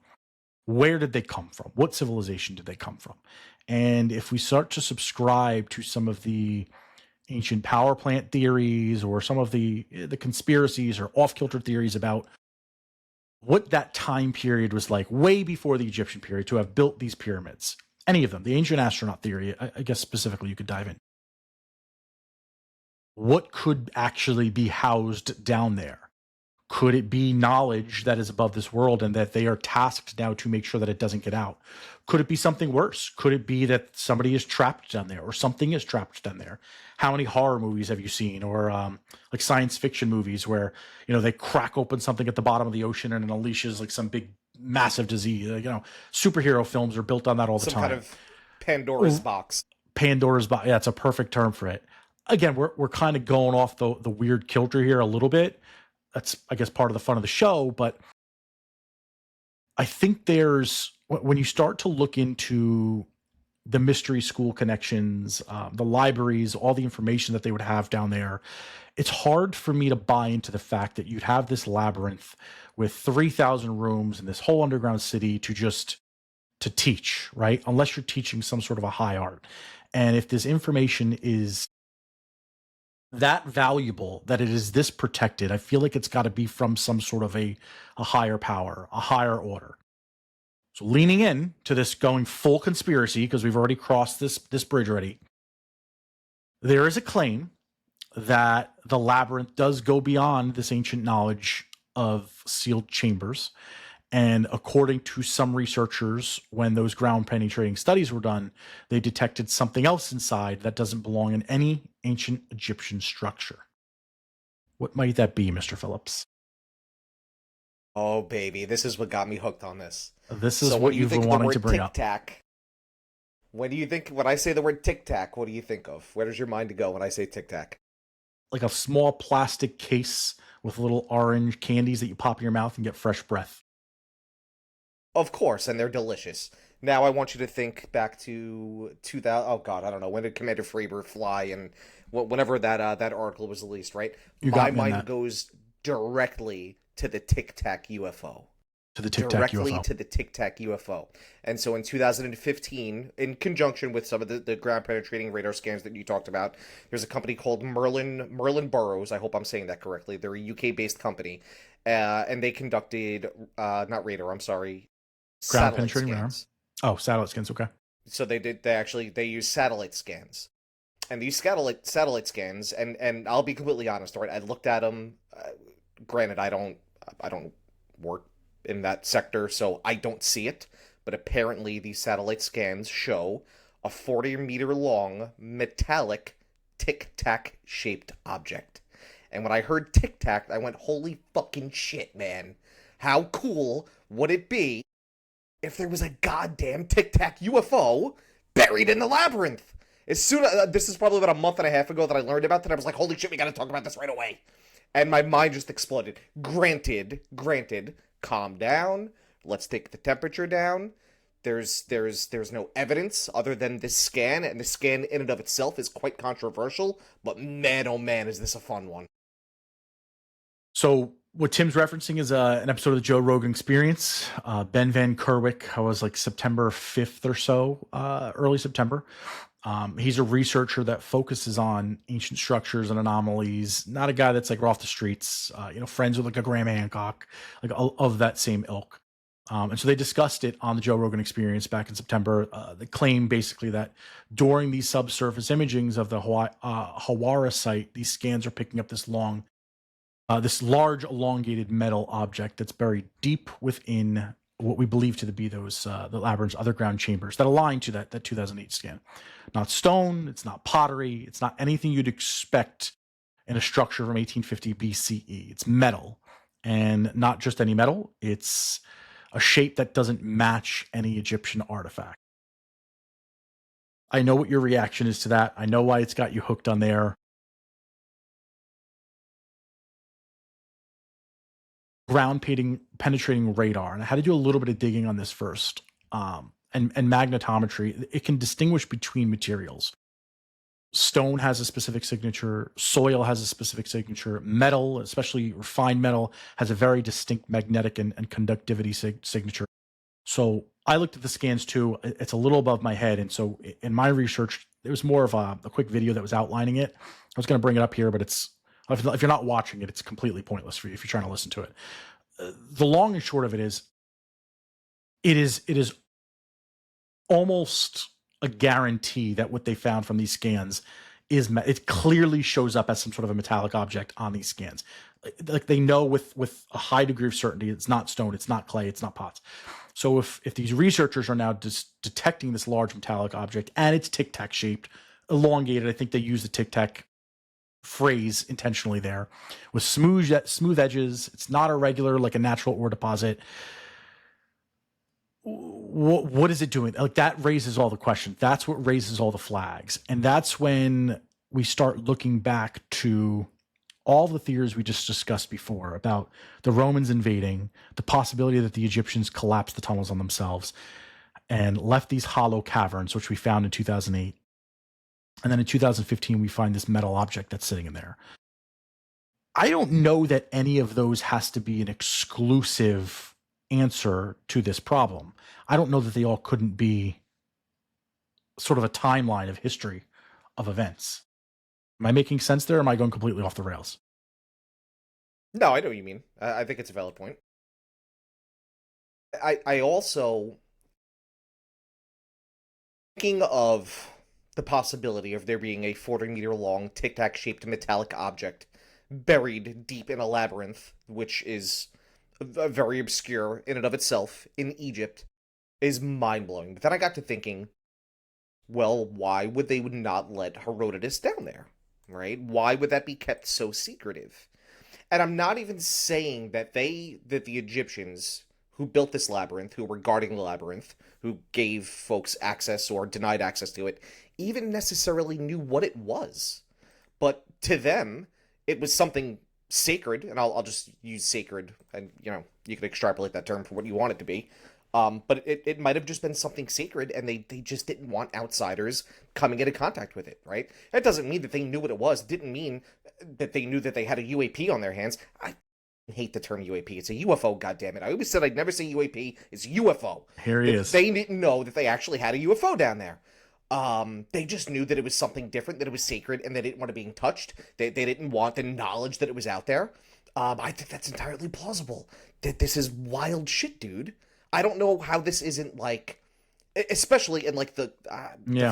Speaker 1: Where did they come from? What civilization did they come from? And if we start to subscribe to some of the ancient power plant theories or some of the conspiracies or off-kilter theories about what that time period was like way before the Egyptian period to have built these pyramids, any of them, the ancient astronaut theory, I guess specifically you could dive in. What could actually be housed down there? Could it be knowledge that is above this world and that they are tasked now to make sure that it doesn't get out? Could it be something worse? Could it be that somebody is trapped down there or something is trapped down there? How many horror movies have you seen, or like science fiction movies where, you know, they crack open something at the bottom of the ocean and it unleashes like some big massive disease? You know, superhero films are built on that all the
Speaker 2: Some
Speaker 1: time.
Speaker 2: kind of Pandora's box.
Speaker 1: Pandora's box. Yeah, it's a perfect term for it. Again, we're kind of going off the weird kilter here a little bit. That's, I guess, part of the fun of the show. But I think there's, when you start to look into the mystery school connections, the libraries, all the information that they would have down there, it's hard for me to buy into the fact that you'd have this labyrinth with 3,000 rooms and this whole underground city to teach, right? Unless you're teaching some sort of a high art. And if this information is that valuable, that it is this protected, I feel like it's got to be from some sort of a higher power, a higher order. So leaning in to this, going full conspiracy, because we've already crossed this bridge already, there is a claim that the labyrinth does go beyond this ancient knowledge of sealed chambers, And according to some researchers, when those ground penetrating studies were done, they detected something else inside that doesn't belong in any ancient Egyptian structure. What might that be, Mr. Phillips?
Speaker 2: Oh, baby, this is what got me hooked on this.
Speaker 1: This is
Speaker 2: So when
Speaker 1: what
Speaker 2: you
Speaker 1: you've
Speaker 2: think
Speaker 1: been
Speaker 2: of the
Speaker 1: wanting to
Speaker 2: word
Speaker 1: bring
Speaker 2: Tic
Speaker 1: up.
Speaker 2: Tac, when I say the word Tic Tac, what do you think of? Where does your mind go when I say Tic Tac?
Speaker 1: Like a small plastic case with little orange candies that you pop in your mouth and get fresh breath.
Speaker 2: Of course, and they're delicious. Now I want you to think back to 2000. Oh God, I don't know, when did Commander Fravor fly, and whenever that article was released, right?
Speaker 1: You
Speaker 2: My
Speaker 1: got me on
Speaker 2: mind
Speaker 1: that.
Speaker 2: goes directly to the Tic Tac UFO.
Speaker 1: To the Tic Tac
Speaker 2: Directly
Speaker 1: UFO.
Speaker 2: to the Tic Tac UFO. And so in 2015, in conjunction with some of the ground penetrating radar scans that you talked about, there's a company called Merlin Burrows. I hope I'm saying that correctly. They're a UK based company, and they conducted not radar. I'm sorry,
Speaker 1: Ground
Speaker 2: satellite
Speaker 1: penetrating radar.
Speaker 2: scans.
Speaker 1: Oh, satellite scans. Okay.
Speaker 2: So they use satellite scans, and these satellite scans, and I'll be completely honest, right? I looked at them. Granted, I don't work in that sector, so I don't see it. But apparently, these satellite scans show a 40-meter long metallic Tic Tac shaped object. And when I heard Tic Tac, I went, "Holy fucking shit, man! How cool would it be if there was a goddamn Tic Tac UFO buried in the labyrinth?" As soon as this is probably about a month and a half ago that I learned about that, I was like, "Holy shit, we got to talk about this right away!" And my mind just exploded. Granted, calm down. Let's take the temperature down. There's no evidence other than this scan, and the scan in and of itself is quite controversial. But man, oh man, is this a fun one!
Speaker 1: So what Tim's referencing is an episode of the Joe Rogan Experience. Ben Van Kerwick, I was like September 5th or so, early September. He's a researcher that focuses on ancient structures and anomalies. Not a guy that's like off the streets, friends with like a Graham Hancock, like of that same ilk. And so they discussed it on the Joe Rogan Experience back in September. They claim basically that during these subsurface imagings of the Hawara site, these scans are picking up this large elongated metal object that's buried deep within what we believe to be those the labyrinth's underground chambers that align to that 2008 scan. Not stone, it's not pottery, it's not anything you'd expect in a structure from 1850 BCE. It's metal, and not just any metal. It's a shape that doesn't match any Egyptian artifact. I know what your reaction is to that. I know why it's got you hooked on there. Ground penetrating radar, and I had to do a little bit of digging on this first. And magnetometry, it can distinguish between materials. Stone has a specific signature, soil has a specific signature, metal, especially refined metal, has a very distinct magnetic and conductivity signature. So I looked at the scans too. It's a little above my head, and so in my research, it was more of a quick video that was outlining it. I was going to bring it up here, but if you're not watching it, it's completely pointless for you if you're trying to listen to it. The long and short of it is almost a guarantee that what they found from these scans it clearly shows up as some sort of a metallic object on these scans. Like they know with a high degree of certainty it's not stone, it's not clay, it's not pots. So if these researchers are now detecting this large metallic object and it's Tic Tac shaped, elongated, I think they use the Tic Tac phrase intentionally there, with smooth edges, it's not irregular like a natural ore deposit. What is it doing? Like that raises all the questions. That's what raises all the flags. And that's when we start looking back to all the theories we just discussed before about the Romans invading, the possibility that the Egyptians collapsed the tunnels on themselves and left these hollow caverns, which we found in 2008. And then in 2015, we find this metal object that's sitting in there. I don't know that any of those has to be an exclusive answer to this problem. I don't know that they all couldn't be sort of a timeline of history of events. Am I making sense there, or am I going completely off the rails?
Speaker 2: No, I know what you mean. I think it's a valid point. I also, thinking of the possibility of there being a 40-meter long Tic Tac shaped metallic object buried deep in a labyrinth, which is very obscure in and of itself, in Egypt, is mind-blowing. But then I got to thinking, well, why would they not let Herodotus down there, right? Why would that be kept so secretive? And I'm not even saying that the Egyptians who built this labyrinth, who were guarding the labyrinth, who gave folks access or denied access to it, even necessarily knew what it was. But to them, it was something sacred, and I'll just use sacred, and you can extrapolate that term for what you want it to be. But it might have just been something sacred, and they just didn't want outsiders coming into contact with it, right? That doesn't mean that they knew what it was. It didn't mean that they knew that they had a UAP on their hands. I hate the term UAP. It's a UFO, goddammit. I always said I'd never say UAP. It's UFO.
Speaker 1: Here he is.
Speaker 2: They didn't know that they actually had a UFO down there. They just knew that it was something different, that it was sacred, and they didn't want it being touched. They didn't want the knowledge that it was out there. I think that's entirely plausible. That this is wild shit, dude. I don't know how this isn't like, especially in like the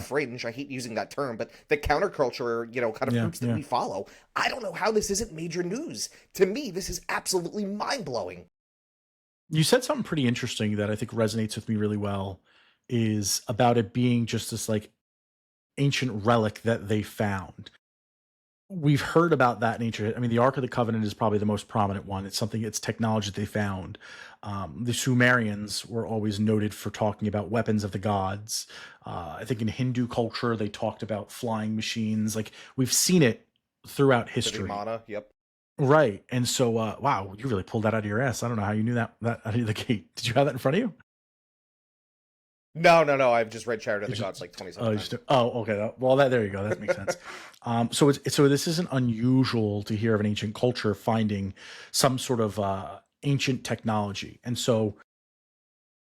Speaker 2: fringe. I hate using that term, but the counterculture, kind of groups that we follow. I don't know how this isn't major news. To me, this is absolutely mind blowing.
Speaker 1: You said something pretty interesting that I think resonates with me really well, is about it being just this like ancient relic that they found. We've heard about that in ancient. I mean, the Ark of the Covenant is probably the most prominent one. It's technology that they found. The Sumerians were always noted for talking about weapons of the gods. I think in Hindu culture, they talked about flying machines. Like, we've seen it throughout history.
Speaker 2: Mana, yep.
Speaker 1: Right. And so, wow, you really pulled that out of your ass. I don't know how you knew that out of the gate. Did you have that in front of you?
Speaker 2: No. I've just read Chariot of the Gods like 27 times.
Speaker 1: Okay. Well, there you go. That makes sense. So this isn't unusual to hear of an ancient culture finding some sort of ancient technology. And so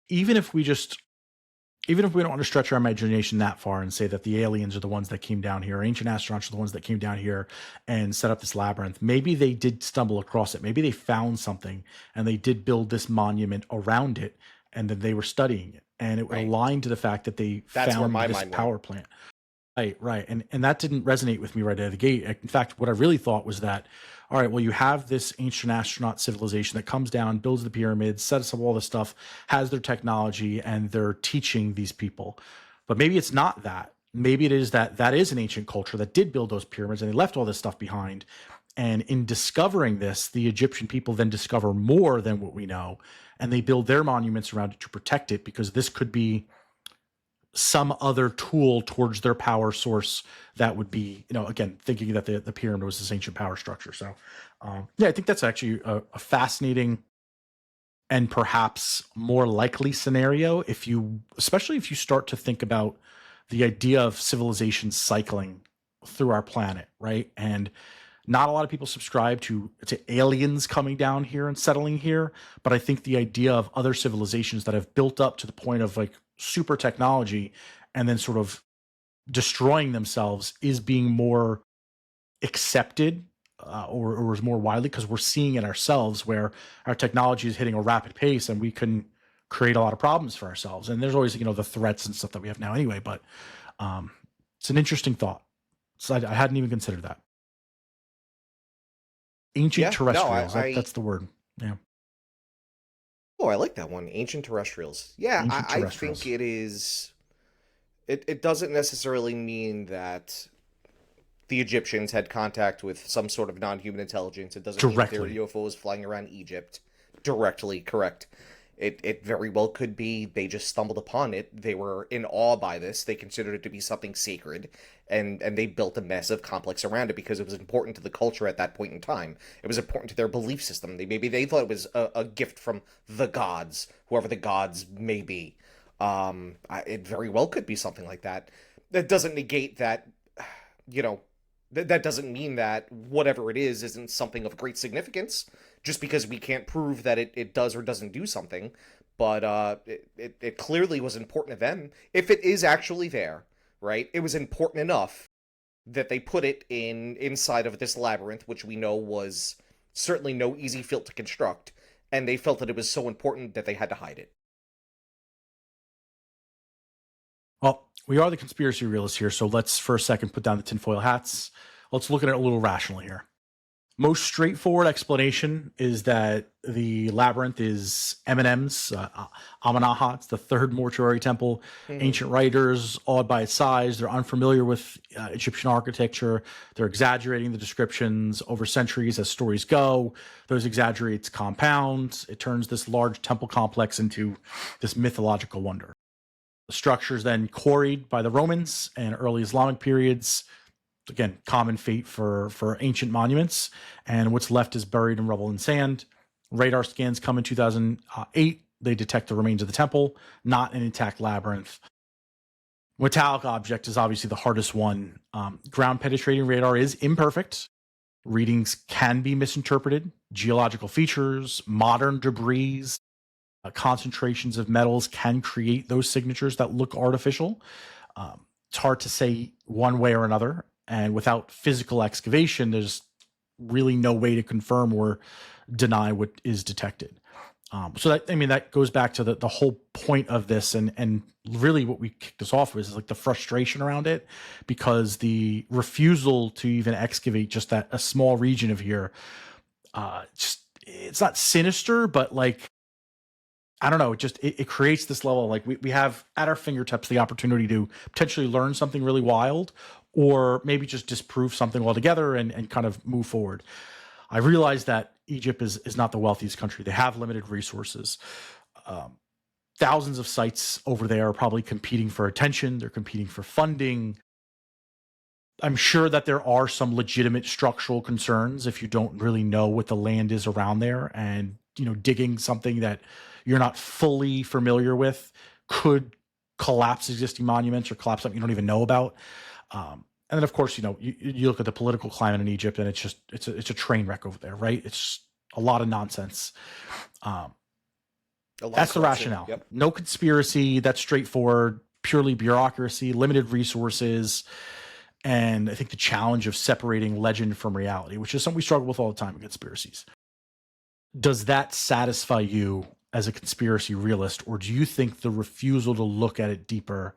Speaker 1: even if we don't want to stretch our imagination that far and say that the aliens are the ones that came down here, ancient astronauts are the ones that came down here and set up this labyrinth, maybe they did stumble across it. Maybe they found something and they did build this monument around it, and then they were studying it. And it aligned to the fact that they found this power plant. Right. And that didn't resonate with me right out of the gate. In fact, what I really thought was that, all right, well, you have this ancient astronaut civilization that comes down, builds the pyramids, sets up all this stuff, has their technology, and they're teaching these people. But maybe it's not that. Maybe it is that is an ancient culture that did build those pyramids, and they left all this stuff behind. And in discovering this, the Egyptian people then discover more than what we know, and they build their monuments around it to protect it, because this could be some other tool towards their power source that would be, again, thinking that the pyramid was this ancient power structure. So, I think that's actually a fascinating and perhaps more likely scenario, especially if you start to think about the idea of civilization cycling through our planet, right? And not a lot of people subscribe to aliens coming down here and settling here, but I think the idea of other civilizations that have built up to the point of like super technology and then sort of destroying themselves is being more accepted or is more widely, because we're seeing it ourselves, where our technology is hitting a rapid pace and we can create a lot of problems for ourselves. And there's always, the threats and stuff that we have now anyway, but it's an interesting thought. So I hadn't even considered that. Ancient terrestrials. That's the word. Yeah.
Speaker 2: Oh, I like that one. Ancient terrestrials. Yeah, I think it is. It doesn't necessarily mean that the Egyptians had contact with some sort of non-human intelligence. It doesn't mean there were UFOs flying around Egypt. Directly, correct. It very well could be they just stumbled upon it. They were in awe by this. They considered it to be something sacred, and they built a massive complex around it because it was important to the culture at that point in time. It was important to their belief system. Maybe they thought it was a gift from the gods, whoever the gods may be. It very well could be something like that. That doesn't negate that, that doesn't mean that whatever it is isn't something of great significance, just because we can't prove that it does or doesn't do something. But it clearly was important to them. If it is actually there, right, it was important enough that they put it inside of this labyrinth, which we know was certainly no easy field to construct, and they felt that it was so important that they had to hide it.
Speaker 1: Well, we are the conspiracy realists here, so let's for a second put down the tinfoil hats. Let's look at it a little rationally here. Most straightforward explanation is that the labyrinth is Eminem's Amanaha. It's the third mortuary temple. Ancient writers, awed by its size, they're unfamiliar with Egyptian architecture. They're exaggerating the descriptions over centuries as stories go. Those exaggerates compound. It turns this large temple complex into this mythological wonder. The structure is then quarried by the Romans and early Islamic periods. Again, common fate for ancient monuments, and what's left is buried in rubble and sand. Radar scans come in 2008. They detect the remains of the temple, not an intact labyrinth. Metallic object is obviously the hardest one. Ground penetrating radar is imperfect. Readings can be misinterpreted. Geological features, modern debris, concentrations of metals can create those signatures that look artificial. It's hard to say one way or another. And without physical excavation, there's really no way to confirm or deny what is detected. So that goes back to the whole point of this, and really what we kicked this off with is like the frustration around it, because the refusal to even excavate just a small region of here, it's not sinister, but like, I don't know, it creates this level, like we have at our fingertips the opportunity to potentially learn something really wild, or maybe just disprove something altogether and kind of move forward. I realize that Egypt is not the wealthiest country. They have limited resources. Thousands of sites over there are probably competing for attention. They're competing for funding. I'm sure that there are some legitimate structural concerns if you don't really know what the land is around there, and digging something that you're not fully familiar with could collapse existing monuments or collapse something you don't even know about. And then of course, you look at the political climate in Egypt, and it's a train wreck over there, right? It's a lot of nonsense. That's the rationale.
Speaker 2: Yep.
Speaker 1: No conspiracy. That's straightforward, purely bureaucracy, limited resources. And I think the challenge of separating legend from reality, which is something we struggle with all the time in conspiracies. Does that satisfy you as a conspiracy realist, or do you think the refusal to look at it deeper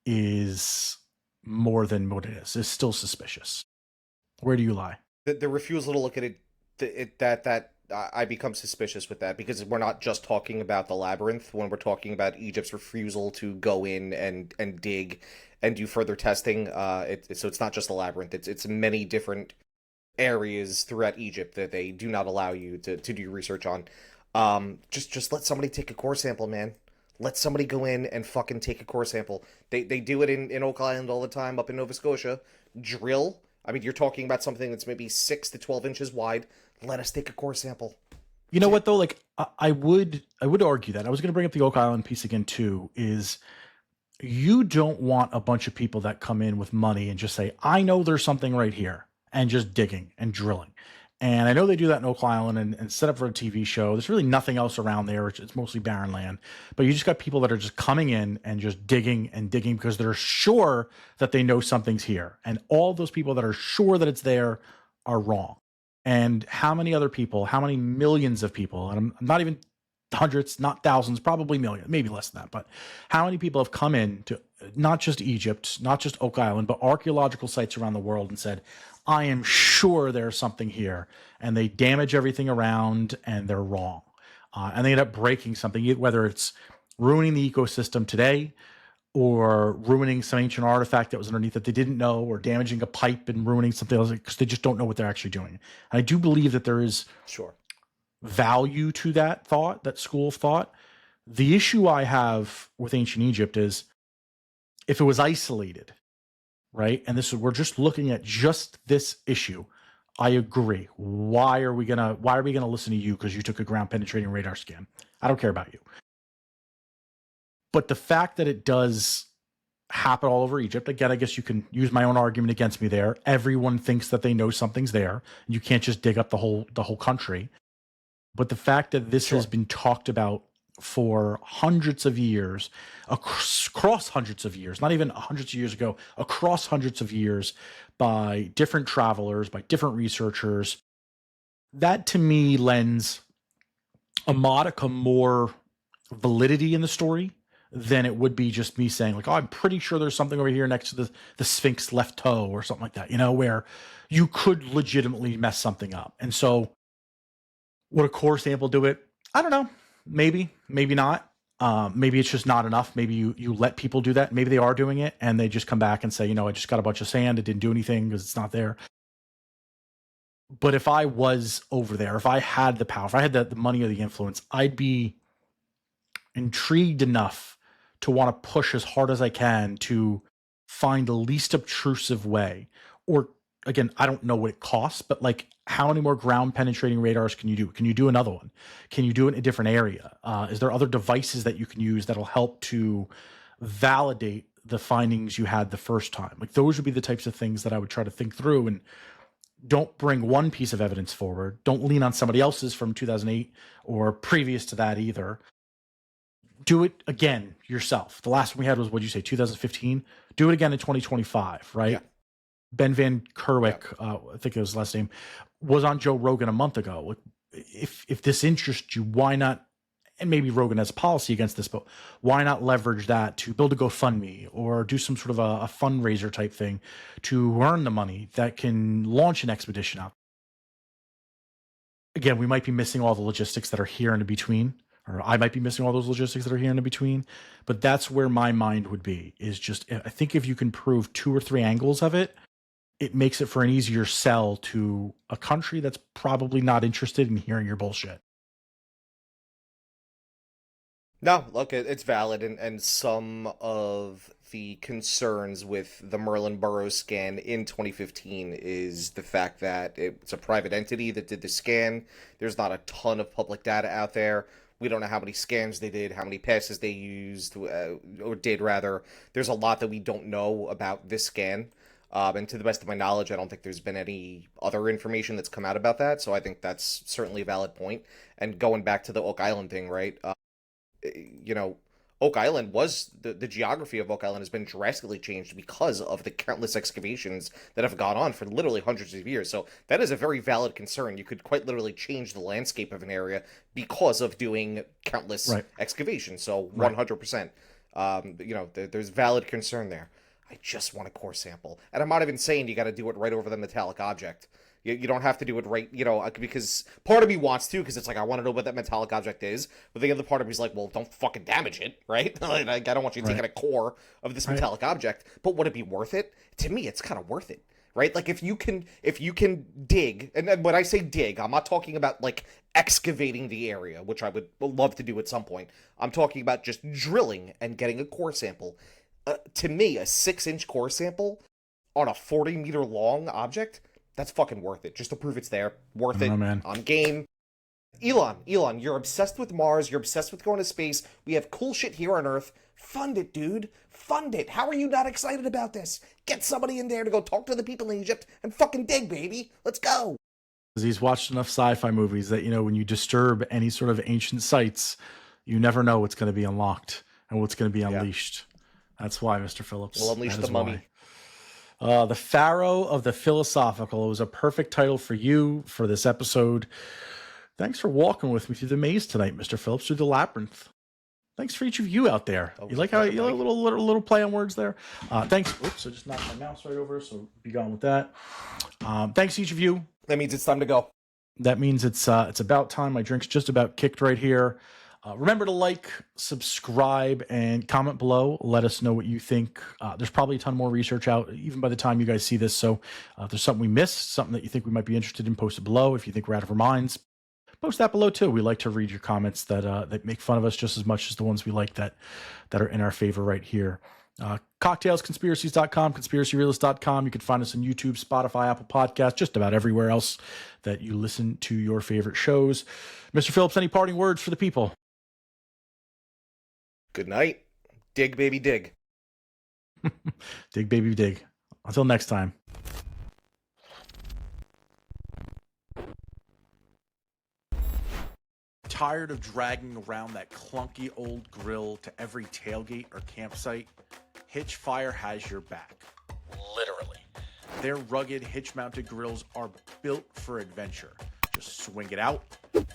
Speaker 1: is more than what it is still suspicious? Where do you lie?
Speaker 2: The refusal to look at it, that I become suspicious with that, because we're not just talking about the labyrinth when we're talking about Egypt's refusal to go in and dig and do further testing. So it's not just the labyrinth. It's many different areas throughout Egypt that they do not allow you to do research on. Just let somebody take a core sample, man. Let somebody go in and fucking take a core sample. They do it in Oak Island all the time, up in Nova Scotia. Drill. I mean, you're talking about something that's maybe 6 to 12 inches wide. Let us take a core sample.
Speaker 1: You know what though? Like I would argue that. I was going to bring up the Oak Island piece again too. Is you don't want a bunch of people that come in with money and just say, "I know there's something right here," and just digging and drilling. And I know they do that in Oak Island and set up for a TV show. There's really nothing else around there. It's mostly barren land. But you just got people that are just coming in and just digging and digging because they're sure that they know something's here. And all those people that are sure that it's there are wrong. And how many other people, how many millions of people, and I'm not even hundreds, not thousands, probably millions, maybe less than that, but how many people have come in to not just Egypt, not just Oak Island, but archaeological sites around the world and said, I am sure there's something here, and they damage everything around and they're wrong. And they end up breaking something, whether it's ruining the ecosystem today or ruining some ancient artifact that was underneath that they didn't know, or damaging a pipe and ruining something else because they just don't know what they're actually doing. And I do believe that there is value to that thought, that school of thought. The issue I have with ancient Egypt is if it was isolated, right? And we're just looking at just this issue. I agree. Why are we gonna listen to you because you took a ground penetrating radar scan? I don't care about you. But the fact that it does happen all over Egypt, again, I guess you can use my own argument against me there. Everyone thinks that they know something's there. You can't just dig up the whole country. But the fact that this has been talked about for hundreds of years, across hundreds of years, not even hundreds of years ago, across hundreds of years by different travelers, by different researchers, that to me lends a modicum more validity in the story than it would be just me saying like, oh, I'm pretty sure there's something over here next to the Sphinx left toe or something like that, where you could legitimately mess something up. And so would a core sample do it? I don't know. Maybe not. Maybe it's just not enough. Maybe you let people do that. Maybe they are doing it and they just come back and say, I just got a bunch of sand. It didn't do anything because it's not there. But if I was over there, if I had the power, if I had the money or the influence, I'd be intrigued enough to want to push as hard as I can to find the least obtrusive way. Or again, I don't know what it costs, but like how many more ground penetrating radars can you do? Can you do another one? Can you do it in a different area? Is there other devices that you can use that'll help to validate the findings you had the first time? Like those would be the types of things that I would try to think through, and don't bring one piece of evidence forward. Don't lean on somebody else's from 2008 or previous to that either. Do it again yourself. The last one we had was, what'd you say, 2015? Do it again in 2025, right?
Speaker 2: Yeah.
Speaker 1: Ben Van Kerwick, I think it was his last name, was on Joe Rogan a month ago. If this interests you, why not? And maybe Rogan has a policy against this, but why not leverage that to build a GoFundMe or do some sort of a fundraiser type thing to earn the money that can launch an expedition out? Again, we might be missing all the logistics that are here and in between, or I might be missing all those logistics that are here and in between, but that's where my mind would be, is just, I think if you can prove 2 or 3 angles of it, it makes it for an easier sell to a country that's probably not interested in hearing your bullshit.
Speaker 2: No, look, it's valid, and some of the concerns with the Merlin Burroughs scan in 2015 is the fact that it's a private entity that did the scan. There's not a ton of public data out there. We don't know how many scans they did, how many passes they used, or did rather. There's a lot that we don't know about this scan. And to the best of my knowledge, I don't think there's been any other information that's come out about that. So I think that's certainly a valid point. And going back to the Oak Island thing, right? Oak Island was the geography of Oak Island has been drastically changed because of the countless excavations that have gone on for literally hundreds of years. So that is a very valid concern. You could quite literally change the landscape of an area because of doing countless excavations. So 100%. There's valid concern there. I just want a core sample. And I'm not even saying you got to do it right over the metallic object. You don't have to do it right, because part of me wants to, because it's like, I want to know what that metallic object is. But the other part of me is like, well, don't fucking damage it, right? I don't want you taking a core of this metallic object. But would it be worth it? To me, it's kind of worth it, right? Like, if you can dig, and when I say dig, I'm not talking about, like, excavating the area, which I would love to do at some point. I'm talking about just drilling and getting a core sample. To me, a 6-inch core sample on a 40-meter long object, that's fucking worth it. Just to prove it's there. Worth it.
Speaker 1: Man.
Speaker 2: On game. Elon, you're obsessed with Mars. You're obsessed with going to space. We have cool shit here on Earth. Fund it, dude. Fund it. How are you not excited about this? Get somebody in there to go talk to the people in Egypt and fucking dig, baby. Let's go.
Speaker 1: He's watched enough sci-fi movies that, when you disturb any sort of ancient sites, you never know what's going to be unlocked and what's going to be unleashed. That's why, Mr. Phillips.
Speaker 2: We'll unleash the mummy.
Speaker 1: The Pharaoh of the Philosophical. It was a perfect title for you for this episode. Thanks for walking with me through the maze tonight, Mr. Phillips, through the labyrinth. Thanks for each of you out there. You like how you like a little play on words there? Thanks. Oops, I just knocked my mouse right over, so be gone with that. Thanks each of you.
Speaker 2: That means it's time to go.
Speaker 1: That means it's about time. My drink's just about kicked right here. Remember to like, subscribe, and comment below. Let us know what you think. There's probably a ton more research out, even by the time you guys see this. So if there's something we missed, something that you think we might be interested in, post it below. If you think we're out of our minds, post that below too. We like to read your comments that make fun of us just as much as the ones we like that are in our favor right here. Cocktailsconspiracies.com, conspiracyrealist.com. You can find us on YouTube, Spotify, Apple Podcasts, just about everywhere else that you listen to your favorite shows. Mr. Phillips, any parting words for the people?
Speaker 2: Good night. Dig, baby, dig.
Speaker 1: Dig, baby, dig. Until next time. Tired of dragging around that clunky old grill to every tailgate or campsite? Hitchfire has your back. Literally. Their rugged hitch-mounted grills are built for adventure. Just swing it out,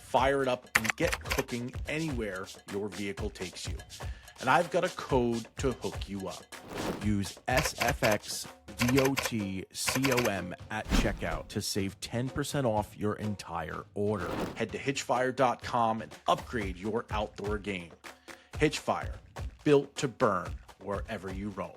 Speaker 1: fire it up, and get cooking anywhere your vehicle takes you. and I've got a code to hook you up.
Speaker 5: Use SFXDOTCOM at checkout to save 10% off your entire order.
Speaker 1: Head to hitchfire.com and upgrade your outdoor game. Hitchfire, built to burn wherever you roam.